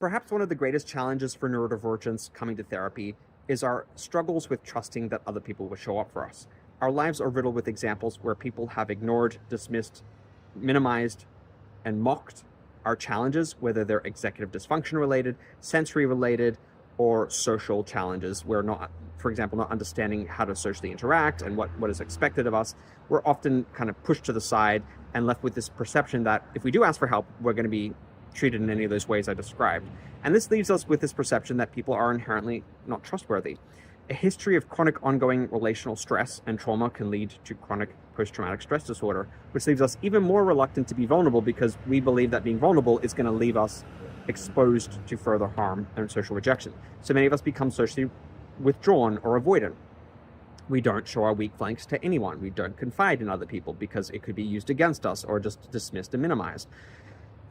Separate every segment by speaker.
Speaker 1: Perhaps one of the greatest challenges for neurodivergents coming to therapy is our struggles with trusting that other people will show up for us. Our lives are riddled with examples where people have ignored, dismissed, minimized, and mocked our challenges, whether they're executive dysfunction related, sensory related, or social challenges. We're not, for example, not understanding how to socially interact and what is expected of us. We're often kind of pushed to the side and left with this perception that if we do ask for help, we're going to be treated in any of those ways I described. And this leaves us with this perception that people are inherently not trustworthy. A history of chronic ongoing relational stress and trauma can lead to chronic post-traumatic stress disorder, which leaves us even more reluctant to be vulnerable because we believe that being vulnerable is going to leave us exposed to further harm and social rejection. So many of us become socially withdrawn or avoidant. We don't show our weak flanks to anyone. We don't confide in other people because it could be used against us or just dismissed and minimized.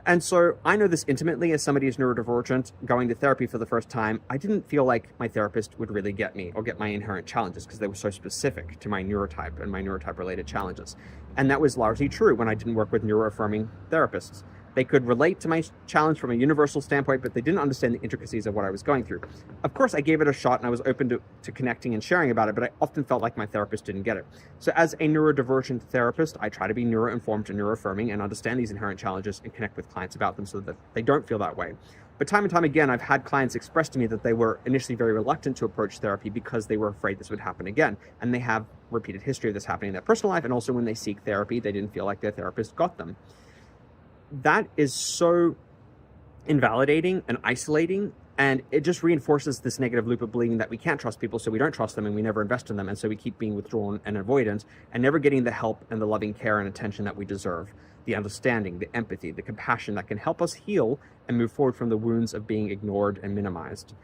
Speaker 1: And so I know this intimately as somebody who's neurodivergent going to therapy for the first time. I didn't feel like my therapist would really get me or get my inherent challenges because they were so specific to my neurotype and my neurotype related challenges. And that was largely true when I didn't work with neuroaffirming therapists. They could relate to my challenge from a universal standpoint, but they didn't understand the intricacies of what I was going through. Of course, I gave it a shot and I was open to connecting and sharing about it, but I often felt like my therapist didn't get it. So as a neurodivergent therapist, I try to be neuroinformed and neuroaffirming and understand these inherent challenges and connect with clients about them so that they don't feel that way. But time and time again, I've had clients express to me that they were initially very reluctant to approach therapy because they were afraid this would happen again. And they have repeated history of this happening in their personal life. And also when they seek therapy, they didn't feel like their therapist got them. That is so invalidating and isolating, and it just reinforces this negative loop of believing that we can't trust people, so we don't trust them and we never invest in them, and so we keep being withdrawn and avoidant and never getting the help and the loving care and attention that we deserve, the understanding, the empathy, the compassion that can help us heal and move forward from the wounds of being ignored and minimized.